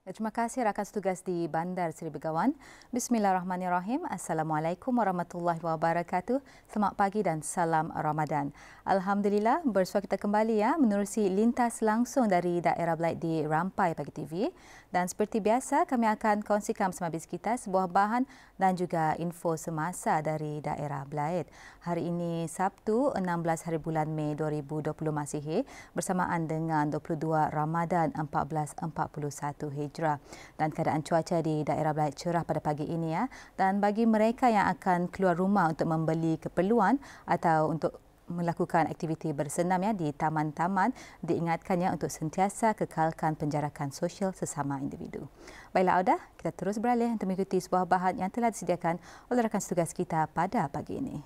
Terima kasih rakan setugas di Bandar Seri Begawan. Bismillahirrahmanirrahim. Assalamualaikum warahmatullahi wabarakatuh. Selamat pagi dan salam Ramadan. Alhamdulillah, bersua kita kembali menerusi lintas langsung dari daerah Belait di Rampai Pagi TV. Dan seperti biasa, kami akan kongsikan bersama bis kita sebuah bahan dan juga info semasa dari daerah Belait. Hari ini Sabtu 16 hari bulan Mei 2020 Masihi bersamaan dengan 22 Ramadan 1441 Hijrah. Dan keadaan cuaca di daerah Belait cerah pada pagi ini dan bagi mereka yang akan keluar rumah untuk membeli keperluan atau untuk melakukan aktiviti bersenam di taman-taman, diingatkannya untuk sentiasa kekalkan penjarakan sosial sesama individu. Baiklah Audah, kita terus beralih untuk mengikuti sebuah bahan yang telah disediakan oleh rakan setugas kita pada pagi ini.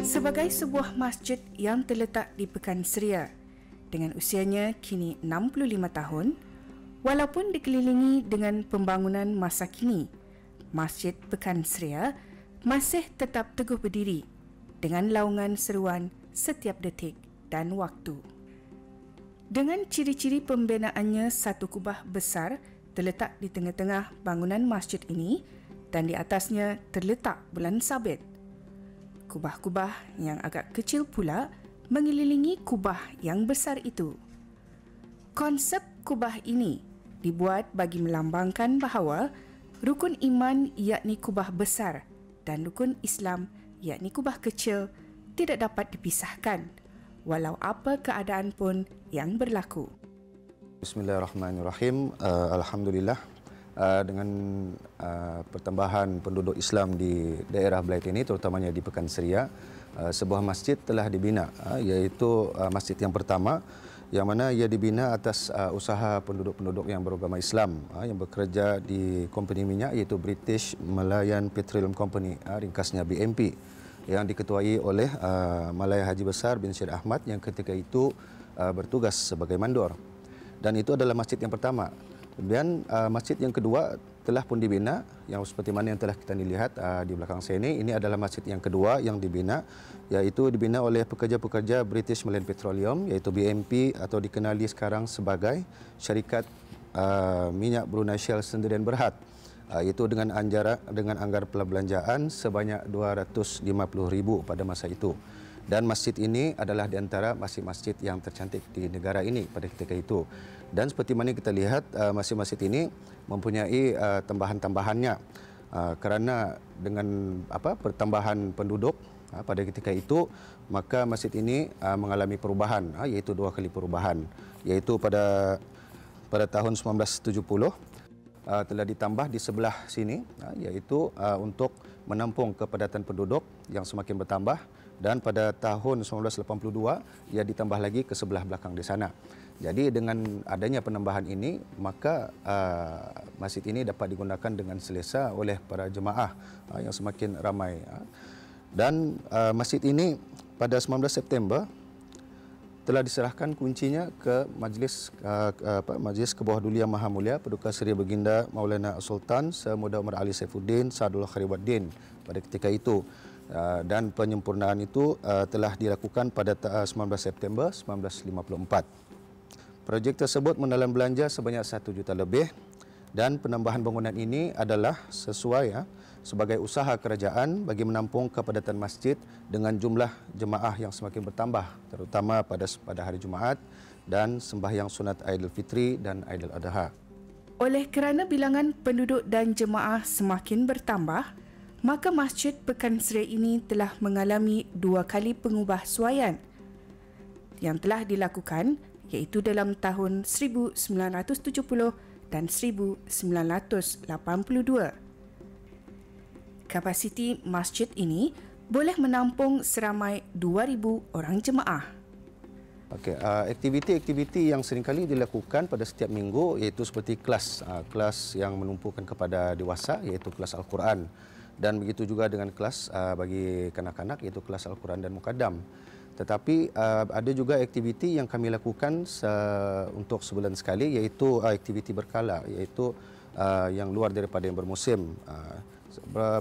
Sebagai sebuah masjid yang terletak di Pekan Seria dengan usianya kini 65 tahun, walaupun dikelilingi dengan pembangunan masa kini, Masjid Pekan Seria masih tetap teguh berdiri dengan laungan seruan setiap detik dan waktu. Dengan ciri-ciri pembinaannya, satu kubah besar terletak di tengah-tengah bangunan masjid ini dan di atasnya terletak bulan sabit. Kubah-kubah yang agak kecil pula mengelilingi kubah yang besar itu. Konsep kubah ini dibuat bagi melambangkan bahawa rukun iman yakni kubah besar dan rukun Islam yakni kubah kecil tidak dapat dipisahkan walau apa keadaan pun yang berlaku. Bismillahirrahmanirrahim. Alhamdulillah. Dengan pertambahan penduduk Islam di daerah Belait ini, terutamanya di Pekan Seria, sebuah masjid telah dibina, iaitu masjid yang pertama yang mana ia dibina atas usaha penduduk-penduduk yang beragama Islam yang bekerja di company minyak, iaitu British Malayan Petroleum Company, ringkasnya BMP, yang diketuai oleh Malaya Haji Besar bin Syed Ahmad yang ketika itu bertugas sebagai mandor. Dan itu adalah masjid yang pertama. Kemudian masjid yang kedua telah pun dibina, yang seperti mana yang telah kita lihat di belakang saya ini adalah masjid yang kedua yang dibina, iaitu dibina oleh pekerja-pekerja British Malayan Petroleum, iaitu BMP atau dikenali sekarang sebagai Syarikat Minyak Brunei Shell Sdn Bhd, iaitu dengan anggaran perbelanjaan sebanyak 250,000 pada masa itu. Dan masjid ini adalah di antara masjid-masjid yang tercantik di negara ini pada ketika itu. Dan seperti mana kita lihat, masjid-masjid ini mempunyai tambahan-tambahannya kerana dengan pertambahan penduduk pada ketika itu, maka masjid ini mengalami perubahan, iaitu 2 kali perubahan, iaitu pada tahun 1970 telah ditambah di sebelah sini, iaitu untuk menampung kepadatan penduduk yang semakin bertambah, dan pada tahun 1982 ia ditambah lagi ke sebelah belakang di sana. Jadi dengan adanya penambahan ini, maka masjid ini dapat digunakan dengan selesa oleh para jemaah yang semakin ramai. Dan masjid ini pada 19 September telah diserahkan kuncinya ke Majlis Kebawahdulian Maha Mulia Paduka Seri Baginda Maulana Sultan Samuda Umar Ali Saifuddin Saadullah Kharibuddin pada ketika itu. Dan penyempurnaan itu telah dilakukan pada 19 September 1954. Projek tersebut menelan belanja sebanyak 1 juta lebih, dan penambahan bangunan ini adalah sesuai sebagai usaha kerajaan bagi menampung kepadatan masjid dengan jumlah jemaah yang semakin bertambah, terutama pada hari Jumaat dan sembahyang sunat Aidilfitri dan Aidiladha. Oleh kerana bilangan penduduk dan jemaah semakin bertambah, maka Masjid Pekan Seria ini telah mengalami 2 kali pengubahsuaian yang telah dilakukan, iaitu dalam tahun 1970 dan 1982. Kapasiti masjid ini boleh menampung seramai 2,000 orang jemaah. Okey, aktiviti-aktiviti yang seringkali dilakukan pada setiap minggu iaitu seperti kelas yang menumpukan kepada dewasa iaitu kelas Al-Quran, dan begitu juga dengan kelas bagi kanak-kanak iaitu kelas Al-Quran dan Mukaddam. Tetapi ada juga aktiviti yang kami lakukan untuk sebulan sekali iaitu aktiviti berkala iaitu yang luar daripada yang bermusim.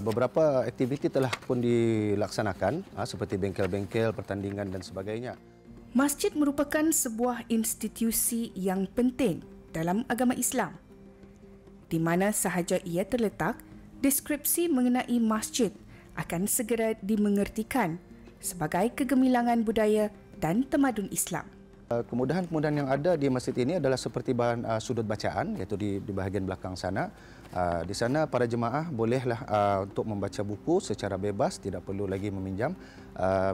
Beberapa aktiviti telah pun dilaksanakan seperti bengkel-bengkel, pertandingan dan sebagainya. Masjid merupakan sebuah institusi yang penting dalam agama Islam. Di mana sahaja ia terletak, deskripsi mengenai masjid akan segera dimengertikan sebagai kegemilangan budaya dan tamadun Islam. Kemudahan-kemudahan yang ada di masjid ini adalah seperti bahan sudut bacaan iaitu di bahagian belakang sana. Di sana para jemaah bolehlah untuk membaca buku secara bebas, tidak perlu lagi meminjam.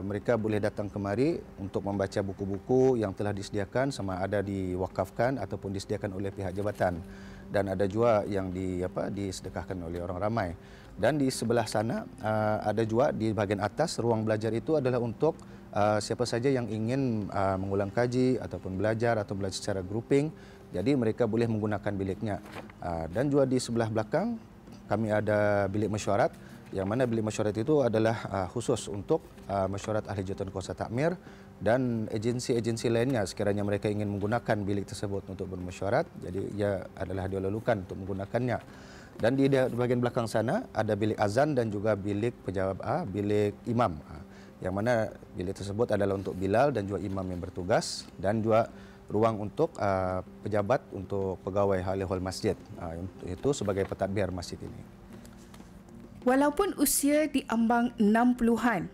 Mereka boleh datang kemari untuk membaca buku-buku yang telah disediakan, sama ada diwakafkan ataupun disediakan oleh pihak jabatan, dan ada juga yang disedekahkan oleh orang ramai. Dan di sebelah sana ada juga di bahagian atas ruang belajar itu adalah untuk siapa saja yang ingin mengulang kaji ataupun belajar atau belajar secara grouping. Jadi mereka boleh menggunakan biliknya. Dan juga di sebelah belakang kami ada bilik mesyuarat, yang mana bilik mesyuarat itu adalah khusus untuk mesyuarat ahli jawatan kuasa takmir dan agensi-agensi lainnya sekiranya mereka ingin menggunakan bilik tersebut untuk bermesyuarat. Jadi ia adalah dilalukan untuk menggunakannya. Dan di bahagian belakang sana ada bilik azan dan juga bilik bilik imam. Yang mana bilik tersebut adalah untuk Bilal dan juga imam yang bertugas, dan juga ruang untuk pejabat untuk pegawai halihul masjid. Itu sebagai pentadbir masjid ini. Walaupun usia di ambang 60-an,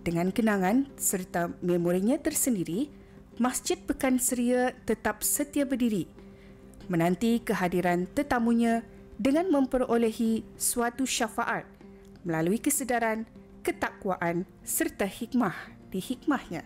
dengan kenangan serta memorinya tersendiri, Masjid Pekan Seria tetap setia berdiri, menanti kehadiran tetamunya dengan memperolehi suatu syafaat melalui kesedaran, ketakwaan serta hikmah di hikmahnya.